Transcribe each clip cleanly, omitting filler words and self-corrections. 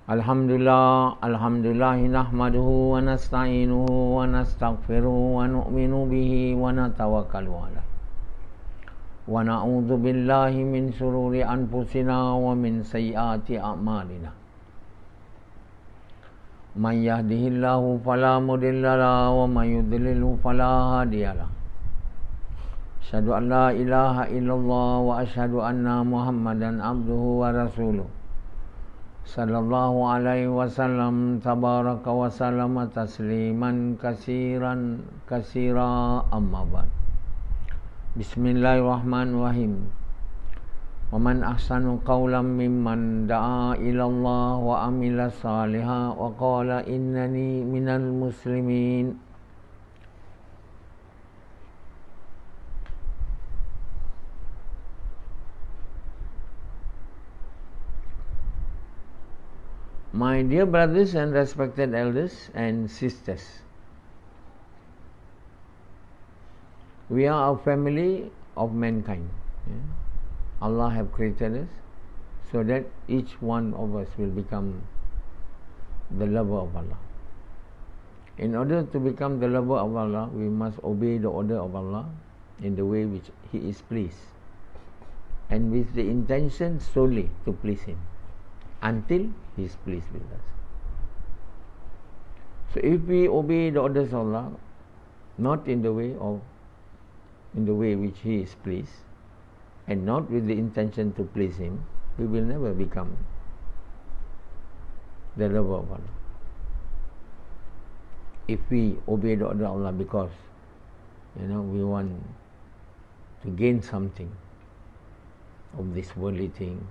Alhamdulillah, alhamdulillah nahmaduhu wa nasta'inuhu wa nastaghfiruhu wa nu'minu bihi wa natawakkalu alayh. Wa na'udzu billahi min shururi anfusina wa min sayyiati a'malina. Man yahdihillahu fala mudilla lahu wa man yudlilhu fala hadiya lahu. Asyhadu an la ilaha illallah wa asyhadu anna Muhammadan abduhu wa rasuluh. Sallallahu alaihi wasallam tabaraka wa sallama tasliman kasiran kasira amma ba'd. Bismillahirrahmanirrahim. Wa man ahsanu qawlan mimman da'a ila Allah wa amila salihan wa qala innani minal muslimin. My dear brothers and respected elders and sisters, we are a family of mankind. Allah have created us so that each one of us will become the lover of Allah. In order to become the lover of Allah, we must obey the order of Allah in the way which He is pleased, and with the intention solely to please Him, until He is pleased with us. So if we obey the orders of Allah, not in the way which He is pleased, and not with the intention to please Him, we will never become the lover of Allah. If we obey the order of Allah because we want to gain something of these worldly things,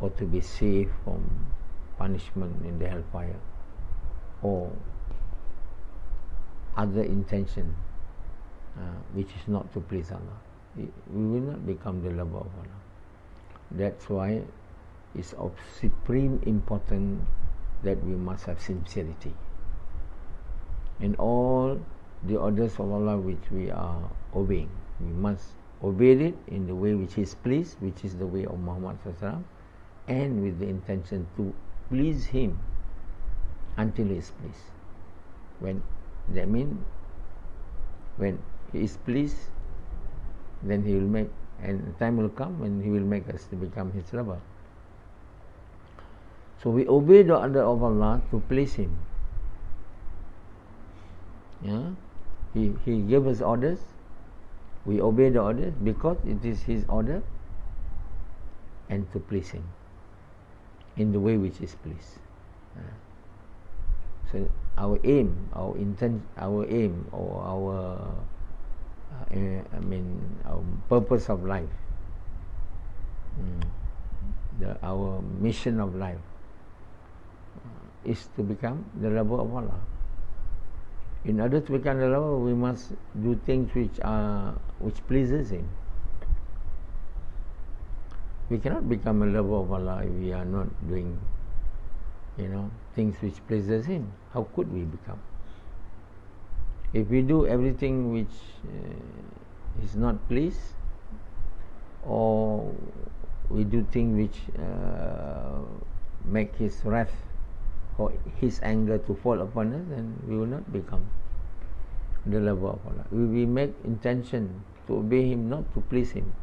or to be safe from punishment in the hellfire, or other intention which is not to please Allah, we will not become the lover of Allah. That's why it's of supreme importance that we must have sincerity in all the orders of Allah which we are obeying. We must obey it in the way which is pleased, which is the way of Muhammad SAW, and with the intention to please Him until He is pleased. When He is pleased, then He will make, and time will come when He will make us to become His lover. So we obey the order of Allah to please Him. He gave us orders. We obey the orders because it is His order, and to please Him in the way which is pleased. So our aim, our purpose of life, our mission of life is to become the lover of Allah. In order to become the lover, we must do things which pleases Him. We cannot become a lover of Allah if we are not doing, things which pleases Him. How could we become? If we do everything which is not pleased, or we do things which make His wrath or His anger to fall upon us, then we will not become the lover of Allah. We make intention to obey Him, not to please Him,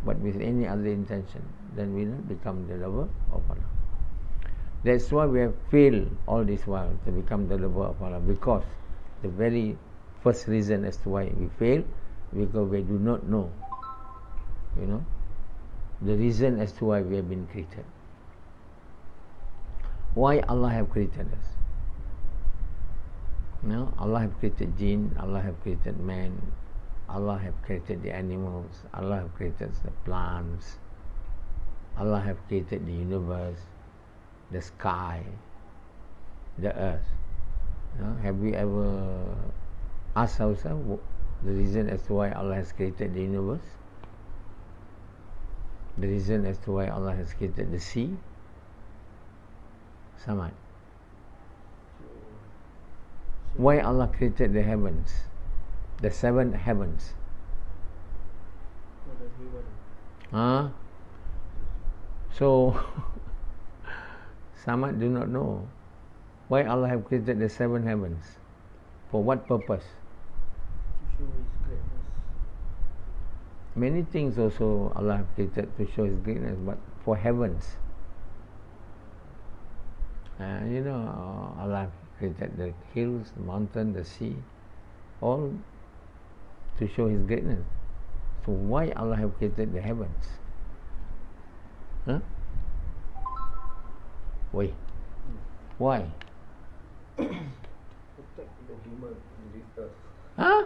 but with any other intention, then we will not become the lover of Allah. That's why we have failed all this while to become the lover of Allah, because the very first reason as to why we fail, because we do not know, the reason as to why we have been created. Why Allah have created us? Allah have created jinn, Allah have created man, Allah have created the animals, Allah have created the plants, Allah have created the universe, the sky, the earth. Have we ever asked ourselves the reason as to why Allah has created the universe? The reason as to why Allah has created the sea? Samad. Why Allah created the heavens, the 7 heavens? So Some do not know why Allah have created the 7 heavens. For what purpose? To show His greatness. Many things also Allah have created to show His greatness, but for heavens. Allah created the hills, the mountain, the sea, all to show His greatness. So why Allah have created the heavens? Why? Why? Protect the human in this earth. Huh?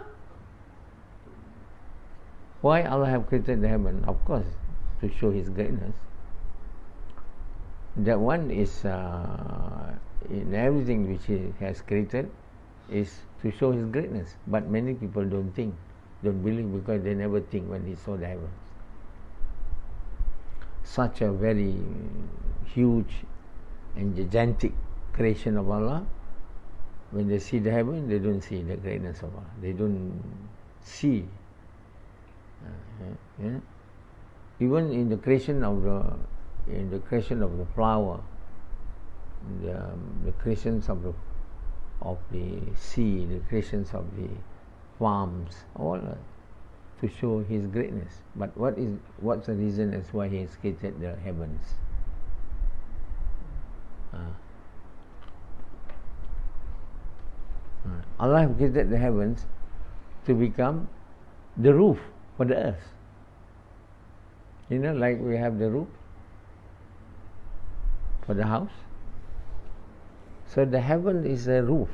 Why Allah have created the heaven? Of course, to show His greatness. That one is in everything which He has created is to show His greatness. But many people don't think, don't believe, because they never think when He saw the heavens. Such a very huge and gigantic creation of Allah. When they see the heaven, they don't see the greatness of Allah. They don't see. Even in the creation of the flower, the creations of the sea, the creations of the farms, all to show His greatness. But what's the reason as why He has created the heavens? Allah has created the heavens to become the roof for the earth. Like we have the roof for the house. So the heaven is a roof.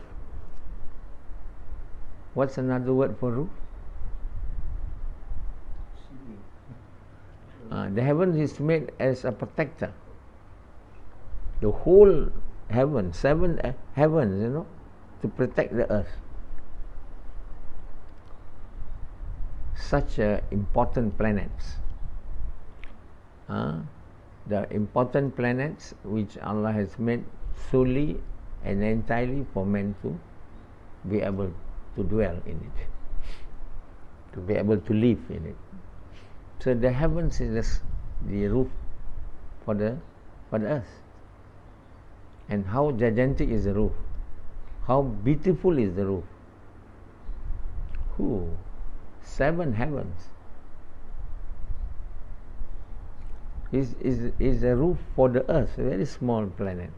What's another word for roof? The heaven is made as a protector. The whole heaven, 7 heavens, to protect the earth. Such important planets. The important planets which Allah has made solely and entirely for man to be able to dwell in it, to be able to live in it. So the heavens is the roof for the earth. And how gigantic is the roof? How beautiful is the roof? 7 heavens. Is a roof for the earth, a very small planet.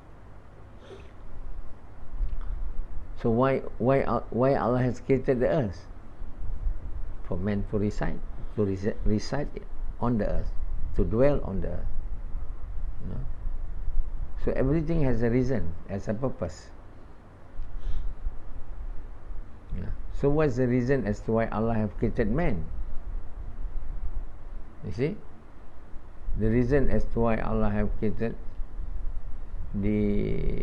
So why Allah has created the earth? For man to reside on the earth, to dwell on the earth. So everything has a reason, has a purpose. So what's the reason as to why Allah have created man? You see? The reason as to why Allah have created the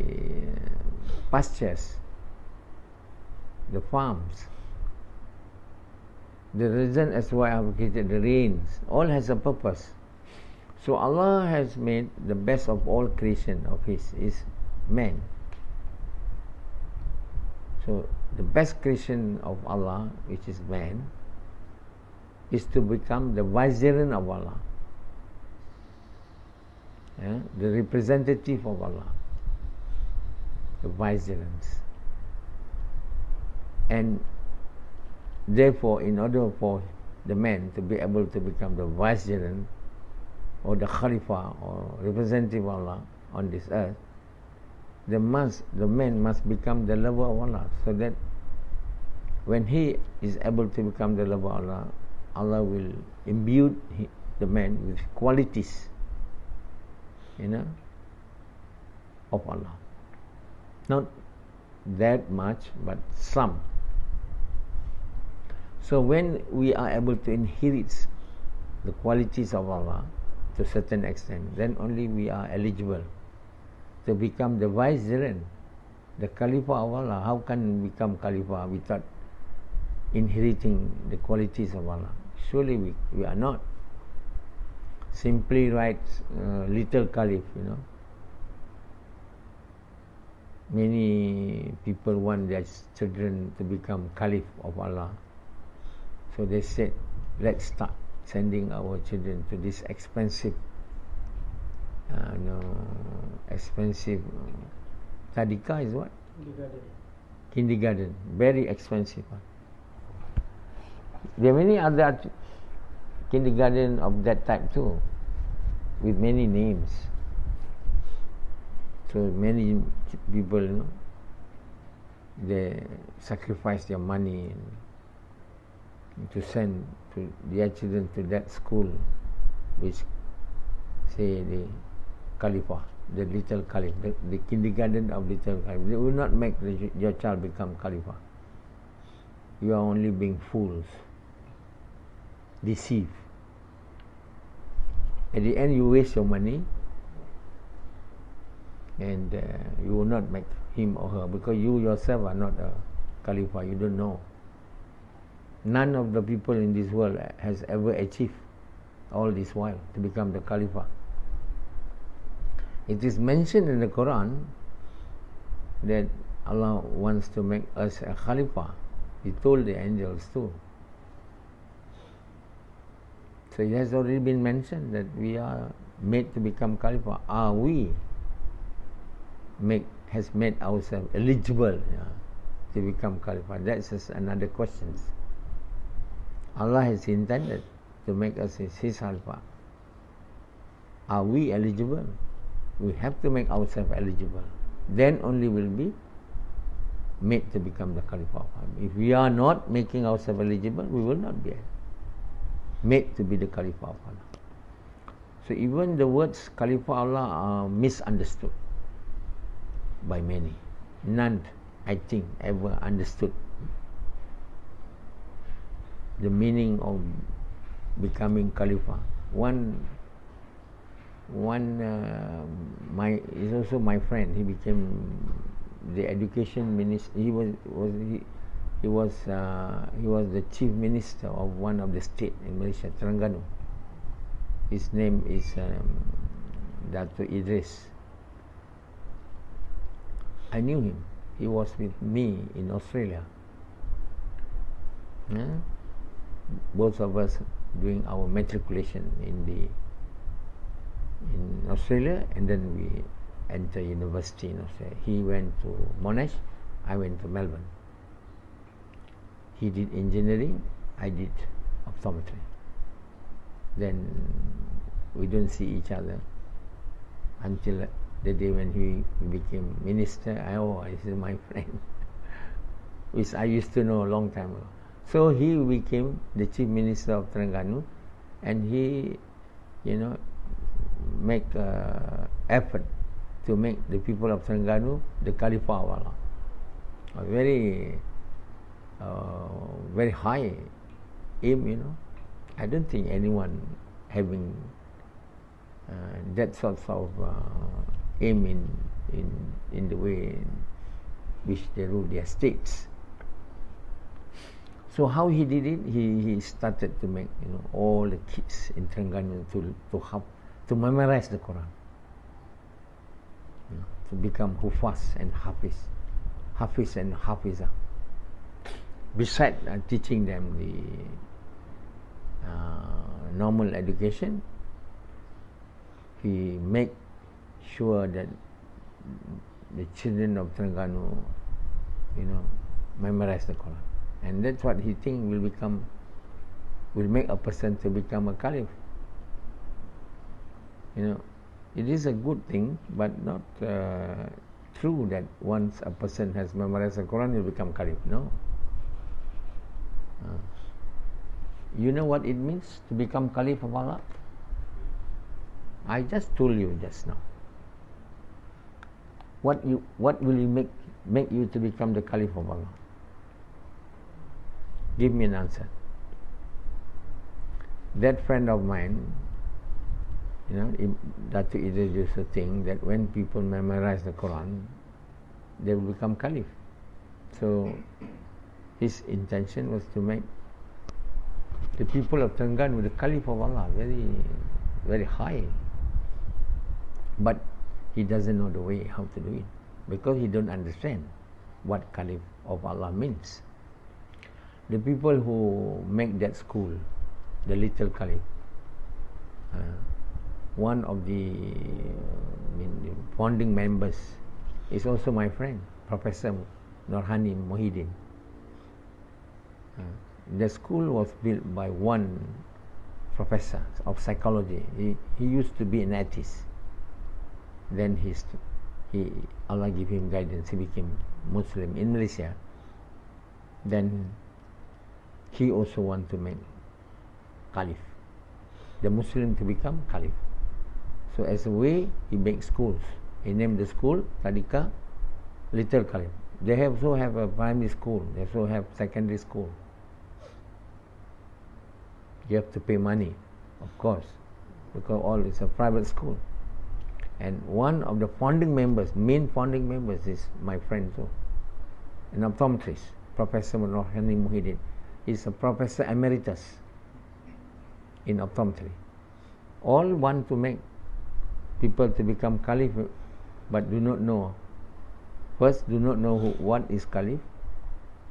pastures, the farms, the reason as to why Allah have created the rains, all has a purpose. So Allah has made the best of all creation of His is man. So the best creation of Allah, which is man, is to become the vicegerent of Allah, the representative of Allah, the vicegerents. And therefore, in order for the man to be able to become the vicegerent or the Khalifa or representative of Allah on this earth, the man must become the lover of Allah, so that when he is able to become the lover of Allah, Allah will imbue the man with qualities, of Allah. Not that much, but some. So when we are able to inherit the qualities of Allah to a certain extent, then only we are eligible to become the vicegerent, the Khalifa of Allah. How can we become Khalifa without inheriting the qualities of Allah? Surely we are not. Simply write little Caliph, Many people want their children to become Caliph of Allah. So they said, let's start sending our children to this expensive expensive. Tadika is what? Kindergarten. Kindergarten, very expensive one. There are many other kindergarten of that type too, with many names. So many people, they sacrifice their money to send to their children to that school, which say the Khalifa, the little Caliph, the kindergarten of little Caliph. They will not make your child become Khalifa. You are only being fools, deceived. At the end, you waste your money, and you will not make him or her, because you yourself are not a Khalifa. You don't know. None of the people in this world has ever achieved all this while to become the Khalifa. It is mentioned in the Quran that Allah wants to make us a Khalifa. He told the angels too. So it has already been mentioned that we are made to become Khalifa. Are we has made ourselves eligible to become Khalifa? That's just another question. Allah has intended to make us His Khalifa. Are we eligible? We have to make ourselves eligible. Then only will be made to become the Khalifa. If we are not making ourselves eligible, we will not be made to be the Khalifa of Allah. So even the words Khalifa Allah are misunderstood by many. None, I think, ever understood the meaning of becoming Khalifa. Is also my friend. He became the education minister. He was the chief minister of one of the state in Malaysia, Terengganu. His name is Dato Idris. I knew him. He was with me in Australia. Both of us doing our matriculation in Australia, and then we enter university in Australia. He went to Monash, I went to Melbourne. He did engineering, I did optometry. Then we don't see each other until the day when he became minister. This is my friend, which I used to know a long time ago. So he became the chief minister of Terengganu, and he, make effort to make the people of Terengganu the Khalifa of Allah. A very high aim, I don't think anyone having that sort of aim in the way in which they rule their states. So how he did it? He started to make all the kids in Terengganu to memorize the Quran, to become Hufaz and Hafiz and Hafiza. Besides teaching them the normal education, he make sure that the children of Terengganu, memorize the Quran, and that's what he think will make a person to become a caliph. It is a good thing, but not true that once a person has memorized the Quran, he'll become caliph. No. You know what it means to become caliph of Allah? I just told you just now. What will make you to become the caliph of Allah? Give me an answer. That friend of mine, Dato Idris used to think that when people memorize the Quran, they will become caliph. So his intention was to make the people of Terengganu the caliph of Allah, very, very high. But he doesn't know the way how to do it, because he don't understand what caliph of Allah means. The people who make that school, the little caliph, one of the founding members is also my friend, Professor Norhani Mohidin. The school was built by one professor of psychology. He used to be an atheist. Then Allah gave him guidance. He became Muslim in Malaysia. Then he also want to make Caliph, the Muslim to become Caliph. So as a way, he makes schools. He named the school Tadika Little Caliph. They also have a primary school. They also have secondary school. You have to pay money, of course, because all is a private school. And one of the founding members, main founding members, is my friend too, an optometrist, Professor Norhani Mohidin. He's a professor emeritus in optometry. All want to make people to become Caliph, but do not know. First, do not know what is Caliph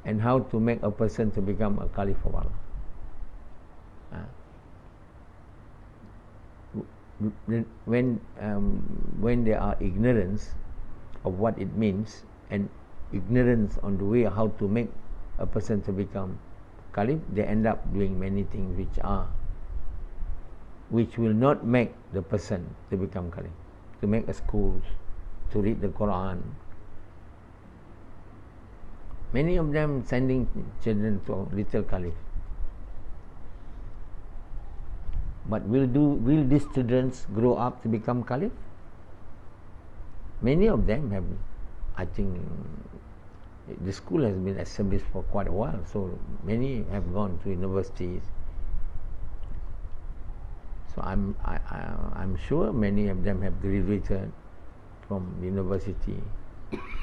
and how to make a person to become a Caliph of Allah. When there are ignorance of what it means and ignorance on the way how to make a person to become Caliph, they end up doing many things which will not make the person to become Caliph. To make a school, to read the Quran. Many of them sending children to little Caliph. But will these students grow up to become Caliph? Many of them have, I think, the school has been established for quite a while, so many have gone to universities. So I'm sure many of them have graduated from university.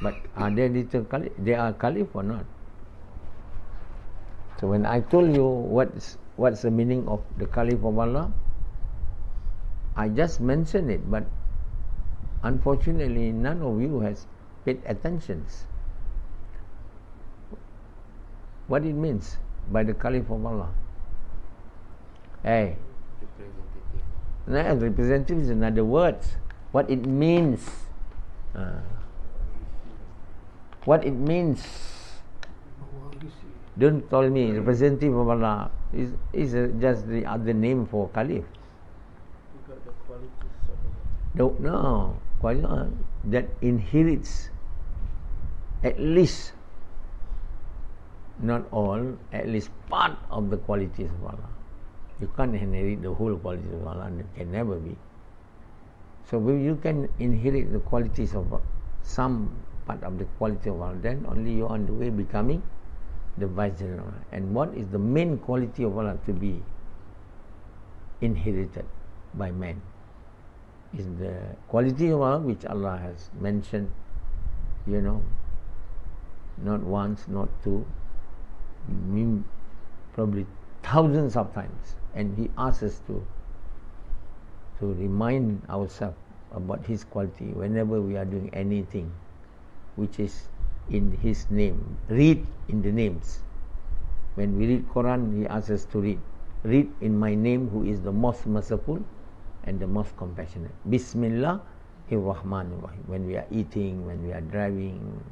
But are they little Caliph? They are Caliph or not? So when I told you what's the meaning of the Caliph of Allah, I just mentioned it, but unfortunately none of you has paid attention. What it means by the Caliph of Allah? Hey, representative is another word. What it means? What it means? Don't tell me representative of Allah is just the other name for Caliph. You got the qualities of Allah. No, quality that inherits at least, not all, at least part of the qualities of Allah. You can't inherit the whole qualities of Allah, and it can never be. So when you can inherit the qualities of some part of the quality of Allah, then only you are on the way becoming the Viceroy of Allah. And what is the main quality of Allah to be inherited by man? Is the quality of Allah which Allah has mentioned, not once, not two, probably thousands of times. And He asks us to remind ourselves about His quality whenever we are doing anything which is in His name. Read in the names. When we read Quran, He asks us to read in my name, who is the most merciful and the most compassionate. Bismillahir Rahmanir Rahim. When we are eating, when we are driving,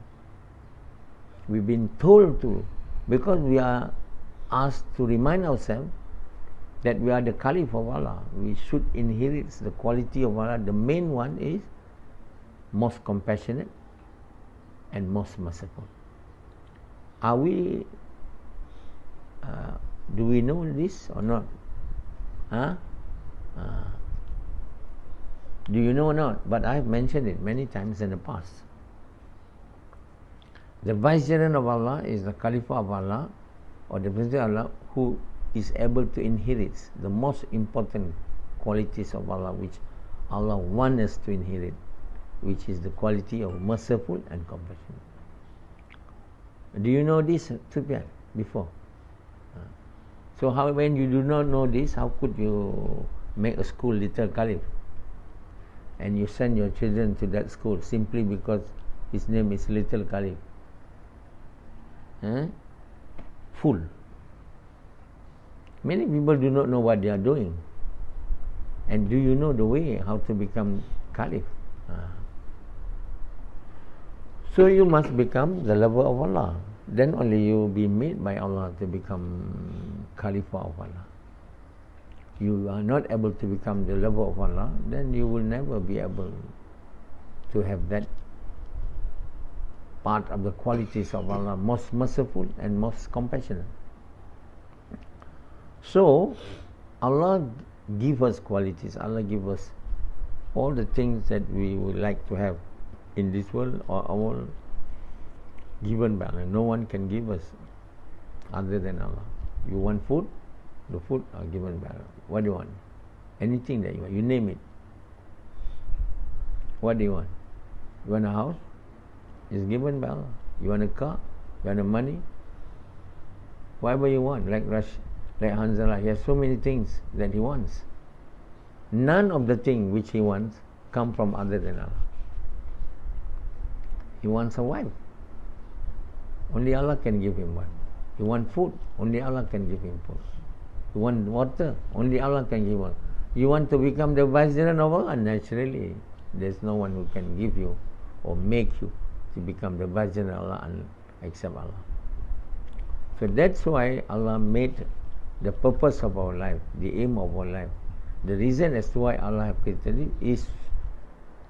we've been told to, because we are asked to remind ourselves that we are the Caliph of Allah. We should inherit the quality of Allah. The main one is most compassionate and most merciful. Are we? Do we know this or not? Do you know or not? But I have mentioned it many times in the past. The Viceroy of Allah is the Caliph of Allah, or the President of Allah, who is able to inherit the most important qualities of Allah, which Allah wants us to inherit, which is the quality of merciful and compassionate. Do you know this, Sufyan, before? So when you do not know this, how could you make a school Little Caliph? And you send your children to that school simply because his name is Little Caliph. Fool. Many people do not know what they are doing. And do you know the way how to become Caliph? So you must become the lover of Allah. Then only you will be made by Allah to become Khalifa of Allah. You are not able to become the lover of Allah, then you will never be able to have that part of the qualities of Allah, most merciful and most compassionate. So, Allah give us qualities, Allah give us all the things that we would like to have in this world, or all given by Allah. No one can give us other than Allah. You want food? The food are given by Allah. What do you want? Anything that you want, you name it. What do you want? You want a house? It's given by Allah. You want a car? You want a money? Whatever you want, like Hanzalah, he has so many things that he wants. None of the things which he wants come from other than Allah. He wants a wife. Only Allah can give him one. He wants food. Only Allah can give him food. You want water? Only Allah can give one. You want to become the vicegerent of Allah? Naturally, there's no one who can give you or make you to become the vicegerent of Allah except Allah. So that's why Allah made the purpose of our life, the aim of our life. The reason as to why Allah has created it is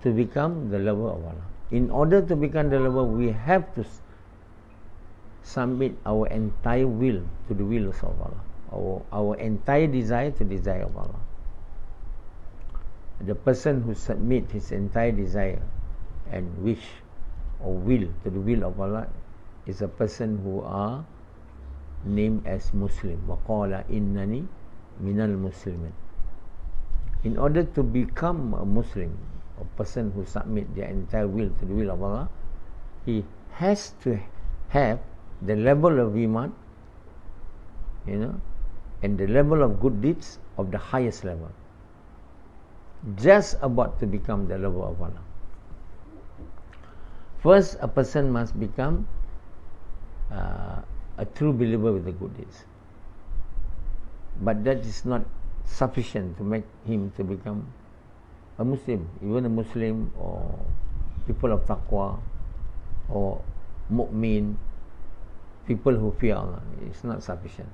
to become the lover of Allah. In order to become the lover, we have to submit our entire will to the wills of Allah. Our entire desire to the desire of Allah. The person who submit his entire desire and wish or will to the will of Allah is a person who are named as Muslim. وَقَالَ إِنَّنِي مِنَ الْمُسْلِمِينَ. In order to become a Muslim, a person who submit their entire will to the will of Allah, he has to have the level of iman, and the level of good deeds of the highest level. Just about to become the lover of Allah. First, a person must become a true believer with the good deeds. But that is not sufficient to make him to become a Muslim. Even a Muslim or people of taqwa or mu'min, people who fear Allah, it's not sufficient.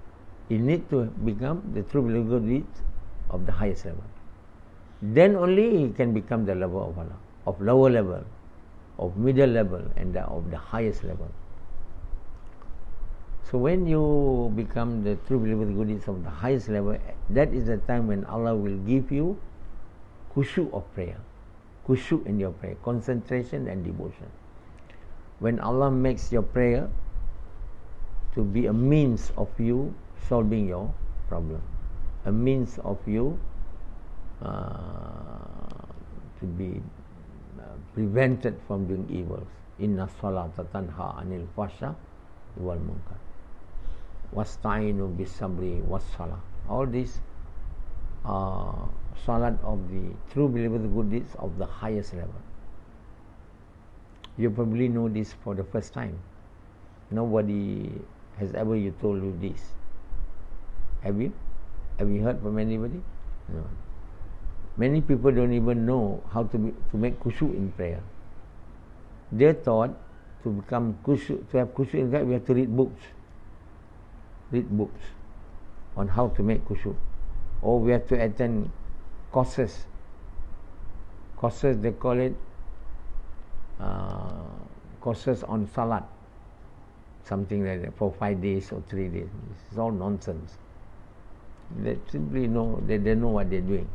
You need to become the true believer with of the highest level. Then only he can become the lover of Allah, of lower level, of middle level, and of the highest level. So when you become the true believer with good deeds of the highest level, that is the time when Allah will give you khushu of prayer, khushu in your prayer, concentration and devotion. When Allah makes your prayer to be a means of you solving your problem, a means of you to be prevented from doing evils. Inna salata tanha anil fasha wal munkar. Wasta'inu bis sabri was salah. All these are salat of the true believer, the good deeds of the highest level. You probably know this for the first time. Nobody has ever told you this. Have you? Have you heard from anybody? No. Many people don't even know how to make khushu in prayer. They thought to become khushu, to have khushu in prayer, we have to read books. Read books on how to make khushu. Or we have to attend courses. Courses, they call it courses on salat. Something like that, for 5 days or 3 days. It's all nonsense. They simply know, they know what they're doing.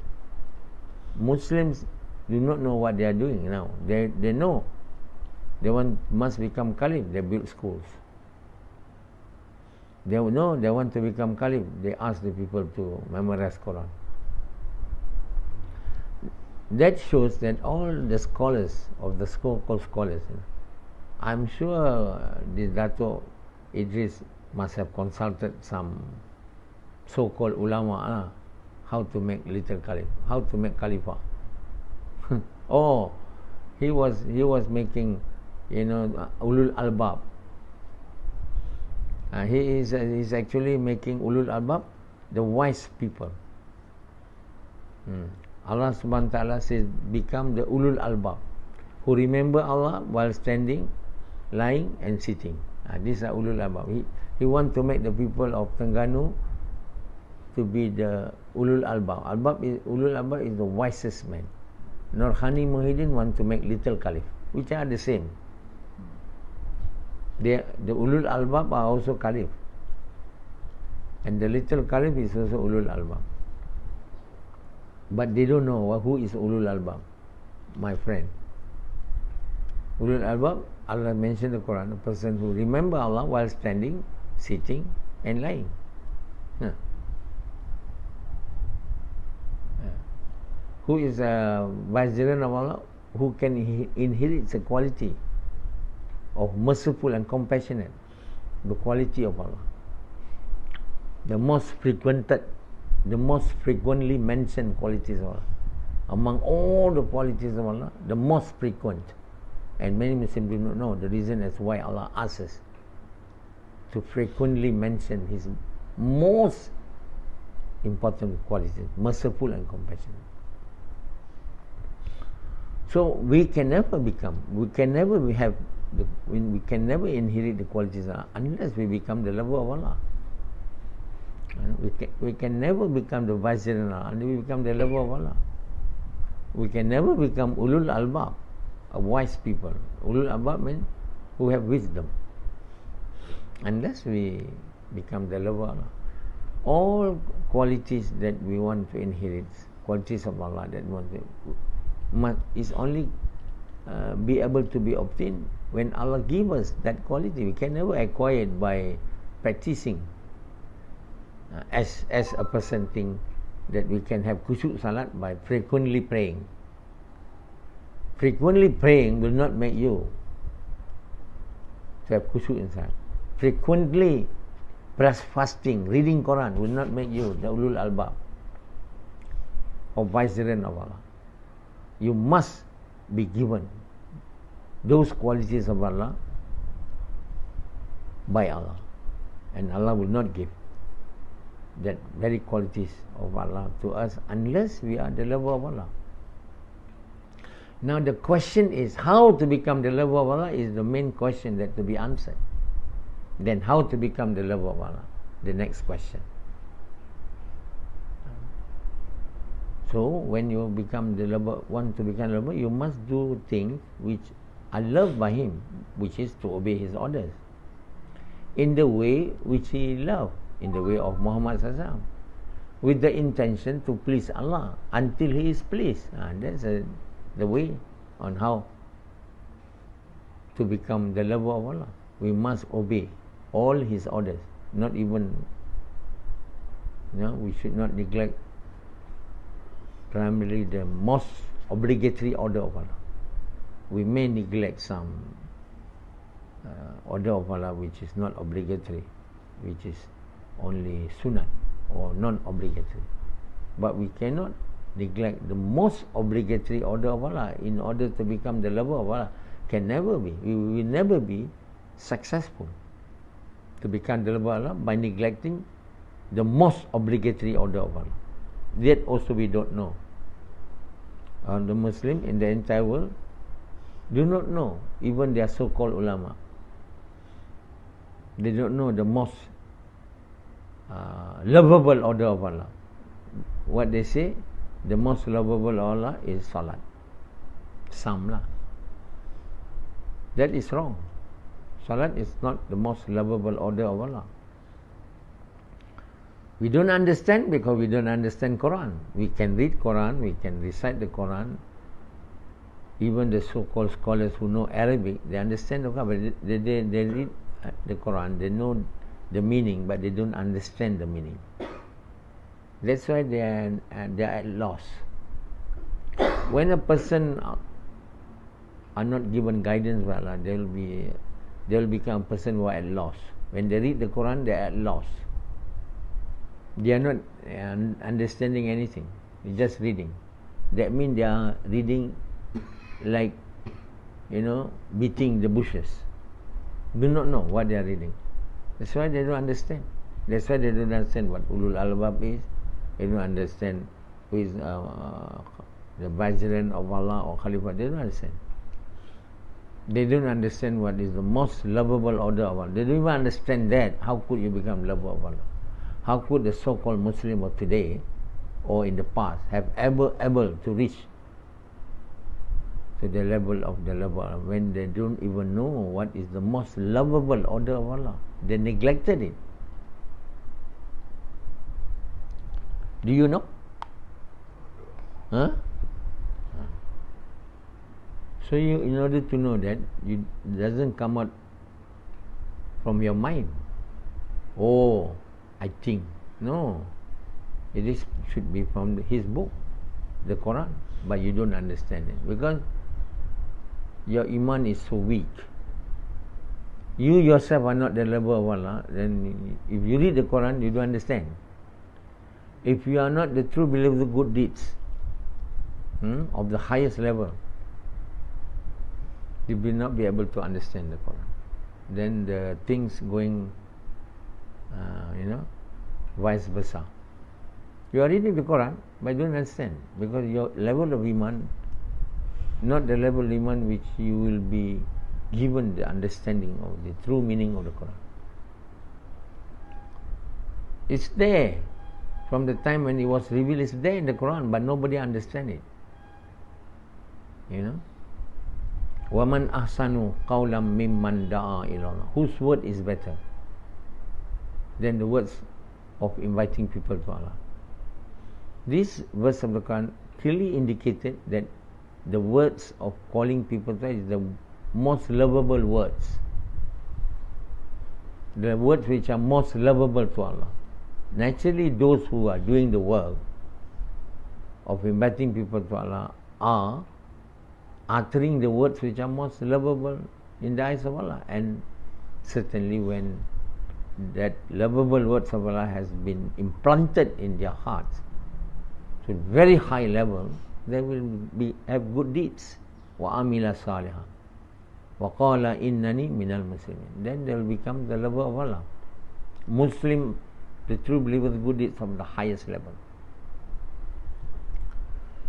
Muslims do not know what they are doing now. They know. They must become caliph. They build schools. They know they want to become caliph. They ask the people to memorize Quran. That shows that all the scholars of the so-called scholars, I'm sure this Dato Idris must have consulted some so-called ulama, how to make little caliph, how to make khalifa. Oh, he was making, ulul albab. He is actually making ulul albab the wise people. Allah subhanahu wa ta'ala says, become the ulul albab, who remember Allah while standing, lying and sitting. These are ulul albab. He want to make the people of Terengganu to be the ulul albab. Ulul albab is the wisest man. Nurhani Muhyiddin want to make little caliph, which are the same. The ulul albab are also caliph, and the little caliph is also ulul albab. But they don't know who is ulul albab, my friend. Ulul albab, Allah mentioned in the Quran, a person who remember Allah while standing, sitting and lying. Who is a vicegerent of Allah, who can inherit the quality of merciful and compassionate, the quality of Allah. The most frequently mentioned qualities of Allah. Among all the qualities of Allah, the most frequent, and many Muslims do not know the reason as why Allah asks us to frequently mention His most important qualities, merciful and compassionate. So we can never inherit the qualities of Allah unless we become the lover of Allah. We can never become the vicegerent of Allah until we become the lover of Allah. We can never become ulul albab, a wise people. Ulul albab means who have wisdom, unless we become the lover of Allah. All qualities that we want to inherit, qualities of Allah that we want to, is only be able to be obtained when Allah gives us that quality. We can never acquire it by practicing. As a person think that we can have khusyuk salat by frequently praying. Frequently praying will not make you to have khusyuk in salat. Frequently fasting, reading Quran will not make you the ulul albab or vicegerent of Allah. You must be given those qualities of Allah by Allah, and Allah will not give that very qualities of Allah to us unless we are the lover of Allah. Now the question is, how to become the lover of Allah is the main question that to be answered. Then how to become the lover of Allah? The next question. So when you become the lover, want to become the lover, you must do things which are loved by Him, which is to obey His orders in the way which He loved, in the way of Muhammad SAW, with the intention to please Allah until He is pleased. That's the way on how to become the lover of Allah. We must obey all His orders, not even, we should not neglect primarily the most obligatory order of Allah. We may neglect some order of Allah which is not obligatory, which is only sunnah or non-obligatory, but we cannot neglect the most obligatory order of Allah in order to become the lover of Allah. Can never be. We will never be successful to become the lover of Allah by neglecting the most obligatory order of Allah. That also we don't know. The Muslim in the entire world do not know, even their so-called ulama. They don't know the most lovable order of Allah. What they say, the most lovable of Allah is salat. Some lah. That is wrong. Salat is not the most lovable order of Allah. We don't understand because we don't understand Quran. We can read Quran, we can recite the Quran. Even the so-called scholars who know Arabic, they understand the Quran, but they read the Quran, they know the meaning, but they don't understand the meaning. That's why they are at loss. When a person are not given guidance by Allah, they will become a person who are at loss. When they read the Quran, they are at loss. They are not understanding anything. They're just reading. That means they are reading like, beating the bushes. Do not know what they are reading. That's why they don't understand. That's why they don't understand what ulul albab is. They don't understand who is the vicegerent of Allah or Khalifah, they don't understand. They don't understand what is the most lovable order of Allah. They don't even understand that. How could you become lover of Allah? How could the so-called Muslim of today or in the past have ever able to reach to the level of the lover of Allah when they don't even know what is the most lovable order of Allah? They neglected it. Do you know? Huh? So you, in order to know that, it doesn't come out from your mind. Oh, I think. No. It is should be from his book, the Quran. But you don't understand it because your iman is so weak. You yourself are not the lover of Allah. Then if you read the Quran, you don't understand. If you are not the true believer of good deeds of the highest level, you will not be able to understand the Quran. Then the things going, vice versa. You are reading the Quran, but you don't understand because your level of iman, not the level of iman which you will be given the understanding of the true meaning of the Quran. It's there. From the time when it was revealed, it's there in the Quran, but nobody understands it. وَمَنْ أَحْسَنُ قَوْلًا مِمَّنْ دَعَا إِلَى اللَّهِ. Whose word is better than the words of inviting people to Allah? This verse of the Quran clearly indicated that the words of calling people to Allah is the most lovable words. The words which are most lovable to Allah. Naturally, those who are doing the work of inviting people to Allah are uttering the words which are most lovable in the eyes of Allah. And certainly when that lovable words of Allah has been implanted in their hearts to a very high level, they will have good deeds. وَعَمِلَ صَالِحًا وَقَالَ إِنَّنِي مِنَ الْمُسْلِمِينَ. Then they will become the lover of Allah. Muslim, the true believer of good deeds from the highest level.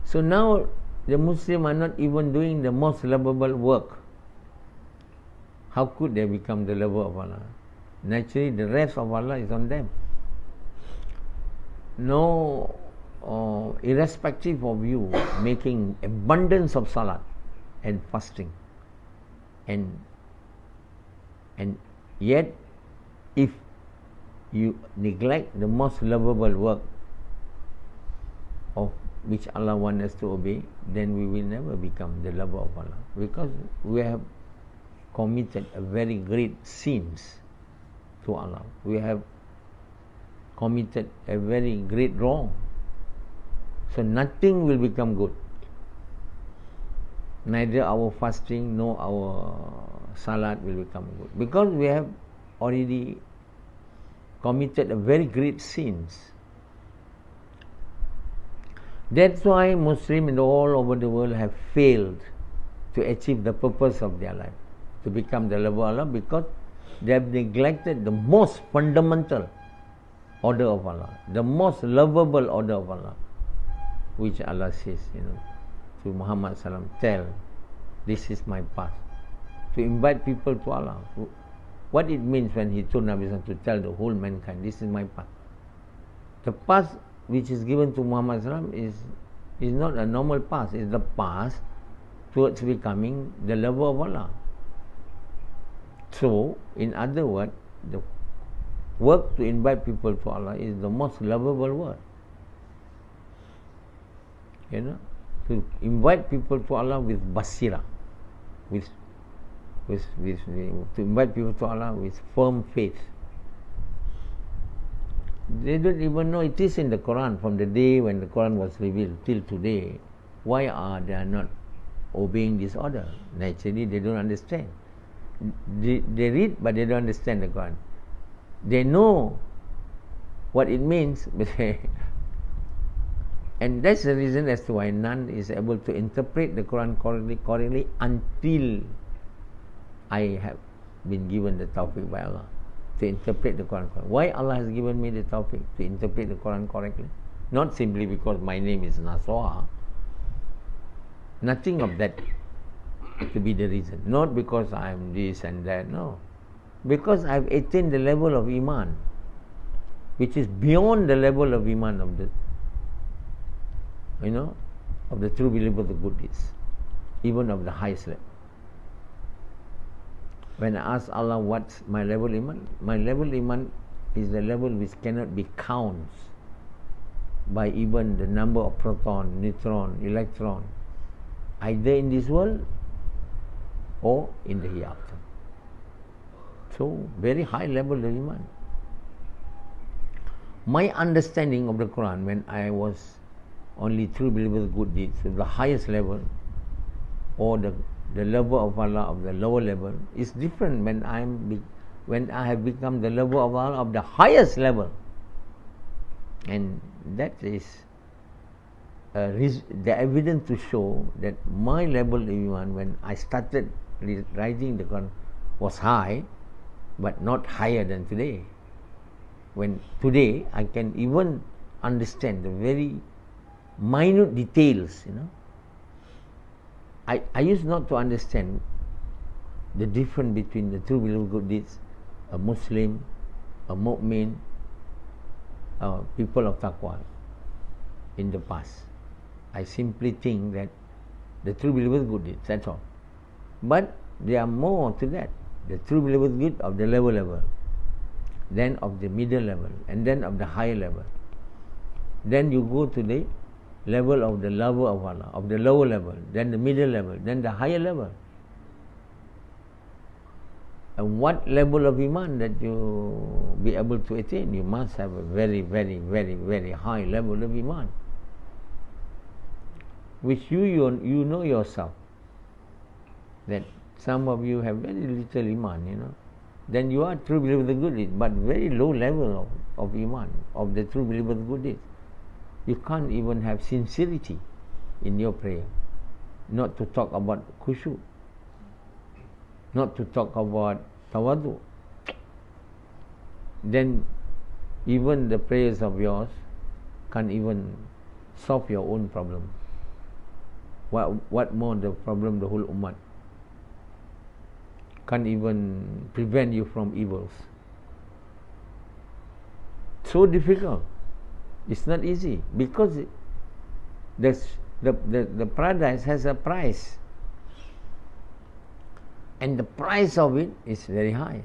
So now the Muslim are not even doing the most lovable work. How could they become the lover of Allah? Naturally, the rest of Allah is on them. No, irrespective of you making abundance of salat and fasting, and yet if you neglect the most lovable work of which Allah wants us to obey, then we will never become the lover of Allah, because we have committed a very great sins to Allah. We have committed a very great wrong. So nothing will become good. Neither our fasting nor our salat will become good, because we have already committed a very great sins. That's why Muslims all over the world have failed to achieve the purpose of their life, to become the lover of Allah, because they have neglected the most fundamental order of Allah, the most lovable order of Allah, which Allah says, to Muhammad sallam, tell, this is my path, to invite people to Allah. What it means when he told Nabi sallam to tell the whole mankind, this is my path. The path which is given to Muhammad sallam is not a normal path. It's the path towards becoming the lover of Allah. So, in other words, the work to invite people to Allah is the most lovable work. To invite people to Allah with basira, to invite people to Allah with firm faith. They don't even know it is in the Quran from the day when the Quran was revealed till today. Why are they not obeying this order? Naturally, they don't understand. They read, but they don't understand the Quran. They know what it means, but and that's the reason as to why none is able to interpret the Quran correctly until I have been given the tawfiq by Allah to interpret the Quran correctly. Why Allah has given me the tawfiq to interpret the Quran correctly? Not simply because my name is Nasoha. Nothing of that to be the reason. Not because I am this and that, no. Because I have attained the level of iman, which is beyond the level of iman of the, of the true believer of the good deeds, even of the highest level. When I ask Allah what's my level iman, my level iman is the level which cannot be counted by even the number of proton, neutron, electron, either in this world or in the hereafter. So, very high level of iman. My understanding of the Quran when I was only true believer of good deeds, the highest level, or the level of Allah of the lower level, is different when I have become the level of Allah of the highest level. And that is the evidence to show that my level of iman when I started writing the Quran was high, but not higher than today. When today I can even understand the very minute details, I used not to understand the difference between the true believer good deeds, a Muslim, a mu'min, people of taqwa in the past. I simply think that the true believer good deeds, that's all. But there are more to that. The true believer good of the lower level, then of the middle level, and then of the higher level. Then you go to the level of the lover of Allah, of the lower level, then the middle level, then the higher level. And what level of iman that you be able to attain? You must have a very, very, very, very high level of iman, which you know yourself that some of you have very little iman, then you are true believer of the good deeds, but very low level of iman, of the true believer of the good deeds. You can't even have sincerity in your prayer, not to talk about khushu, not to talk about tawadu. Then even the prayers of yours can't even solve your own problem. What more the problem the whole ummah? Can't even prevent you from evils. So difficult. It's not easy because the paradise has a price, and the price of it is very high.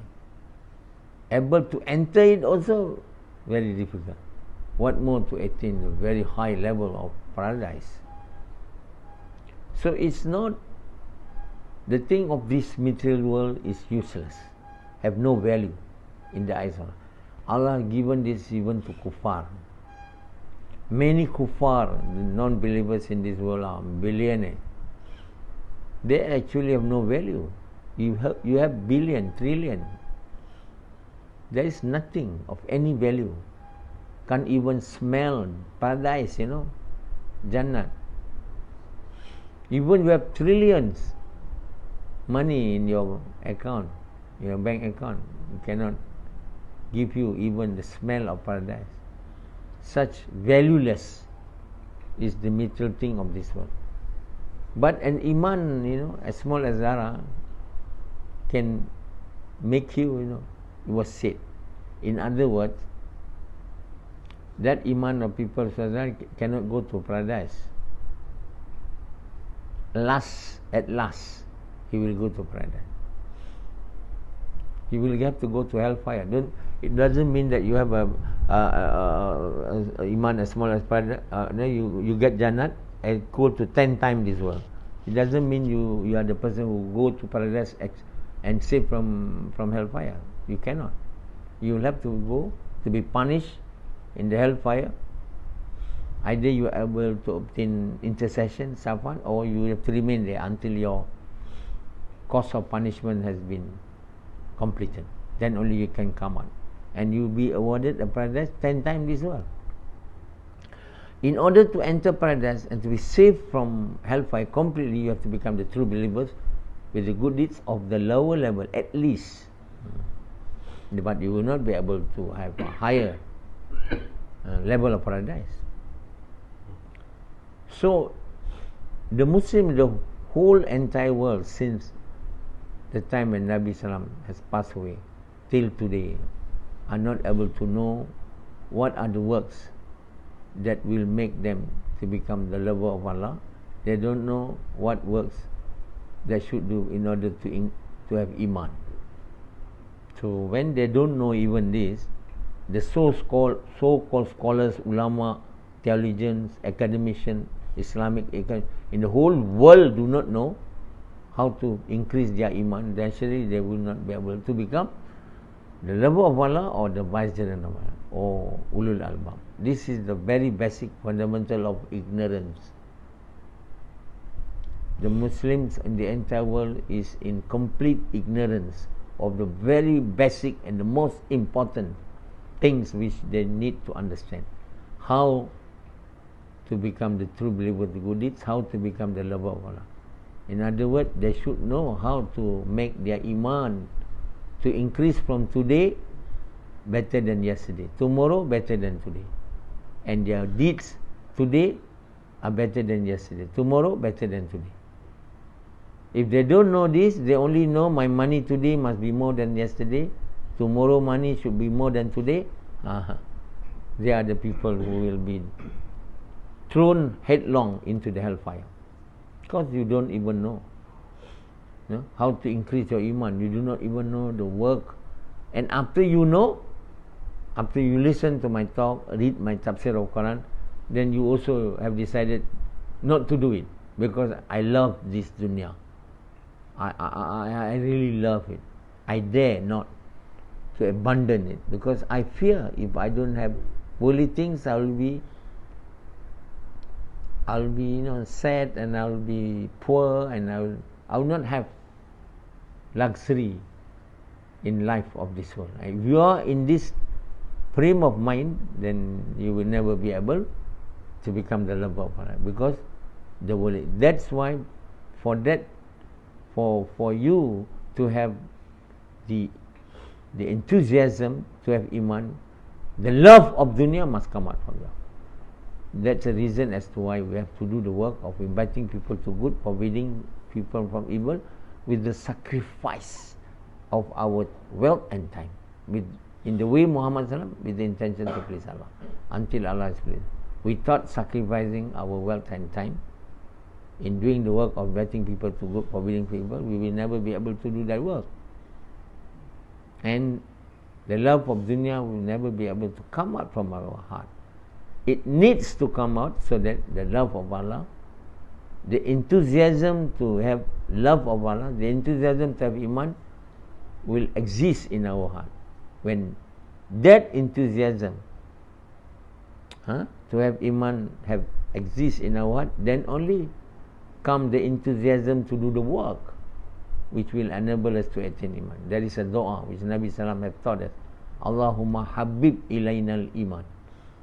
Able to enter it also very difficult. What more to attain the very high level of paradise? So it's not the thing of this material world is useless, have no value in the eyes of Allah. Allah given this even to kuffar. Many kuffar, the non-believers in this world are billionaires. They actually have no value. You have billion, trillion. There is nothing of any value. Can't even smell paradise, Jannat. Even you have trillions money in your account, your bank account, it cannot give you even the smell of paradise. Such valueless is the material thing of this world. But an iman, as small as Zara, can make you, it was said. In other words, that iman of people cannot go to paradise. At last, he will go to paradise. He will have to go to hellfire. It doesn't mean that you have a iman as small as paradise. You get Jannat equal to 10 times this world. It doesn't mean you are the person who go to paradise and save from hellfire. You cannot. You will have to go to be punished in the hellfire. Either you are able to obtain intercession, safan, or you have to remain there until your course of punishment has been completed. Then only you can come out. And you will be awarded a paradise 10 times this world. In order to enter paradise and to be saved from hellfire completely, you have to become the true believers with the good deeds of the lower level, at least. But you will not be able to have a higher level of paradise. So the Muslim, the whole entire world since the time when Nabi Sallam has passed away till today are not able to know what are the works that will make them to become the lover of Allah. They don't know what works they should do in order to have iman. So when they don't know even this, the so-called scholars, ulama, theologians, academicians, Islamic in the whole world do not know how to increase their iman. Naturally, they will not be able to become the lover of Allah or the vicegerent of Allah or ulul albab. This is the very basic fundamental of ignorance. The Muslims in the entire world is in complete ignorance of the very basic and the most important things which they need to understand. How to become the true believer of the good deeds, how to become the lover of Allah. In other words, they should know how to make their iman to increase from today better than yesterday, tomorrow better than today, and their deeds today are better than yesterday, tomorrow better than today. If they don't know this, they only know my money today must be more than yesterday, tomorrow money should be more than today. They are the people who will be thrown headlong into the hellfire, because you don't even know how to increase your iman. You do not even know the work. And after you know, after you listen to my talk, read my tafseer of Quran, then you also have decided not to do it, because I love this dunya. I really love it. I dare not to abandon it, because I fear if I don't have worldly things, I'll be sad, and I'll be poor, and I will not have luxury in life of this world. If you are in this frame of mind, then you will never be able to become the lover of Allah, because the world. That's why for you to have the enthusiasm to have iman, the love of dunya must come out from you. That's the reason as to why we have to do the work of inviting people to good, forbidding people from evil, with the sacrifice of our wealth and time, in the way Muhammad sallam, with the intention to please Allah, until Allah is pleased. Without sacrificing our wealth and time in doing the work of inviting people to good, forbidding people, we will never be able to do that work. And the love of dunya will never be able to come out from our heart. It needs to come out so that the love of Allah, the enthusiasm to have love of Allah, the enthusiasm to have iman will exist in our heart. When that enthusiasm to have iman exists in our heart, then only come the enthusiasm to do the work which will enable us to attain iman. There is a dua which Nabi Sallam have taught us. Allahumma habib ilainal iman.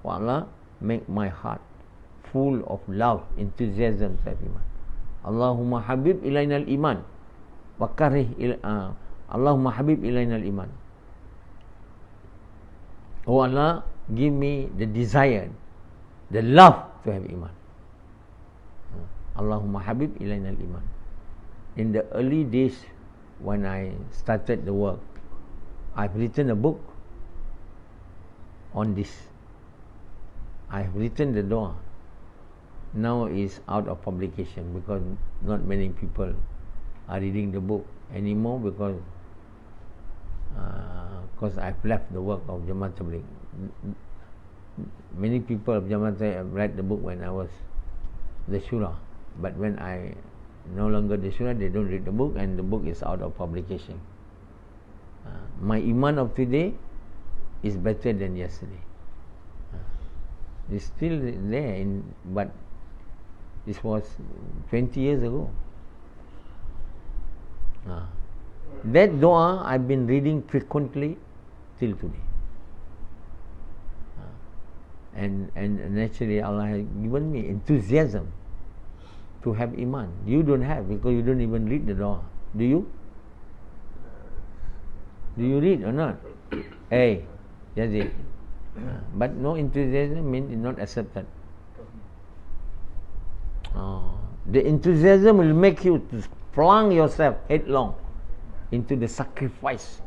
Wa Allah, make my heart full of love, enthusiasm to have iman. Allahumma habib ilainal iman wa karih Allahumma habib ilainal iman. Oh Allah, give me the desire, the love to have iman. Allahumma habib ilainal iman. In the early days when I started the work, I've written a book on this. I've written the dua. Now it's out of publication because not many people are reading the book anymore, because I've left the work of Jamaat Tabligh. Many people of Jamaat have read the book when I was the Shura, but when I no longer the Shura, they don't read the book, and the book is out of publication. My iman of today is better than yesterday. It's still there, but this was 20 years ago. That dua I've been reading frequently till today. And naturally Allah has given me enthusiasm to have iman. You don't have, because you don't even read the dua. Do you? Do you read or not? Hey, Yazid. But no enthusiasm means it's not accepted. The enthusiasm will make you to plunge yourself headlong into the sacrifice,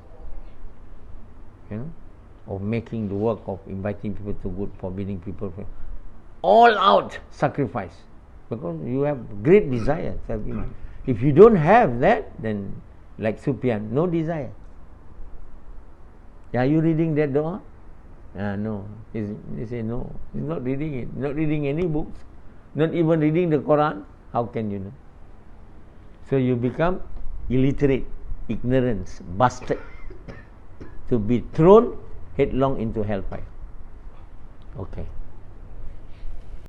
of making the work of inviting people to good, forbidding people, all out sacrifice, because you have great desire. If you don't have that, then like Sufyan, no desire. Are you reading that doa? No. He say no. He's not reading it. Not reading any books. Not even reading the Quran. How can you know? So you become illiterate, ignorance, bastard, to be thrown headlong into hellfire. Okay.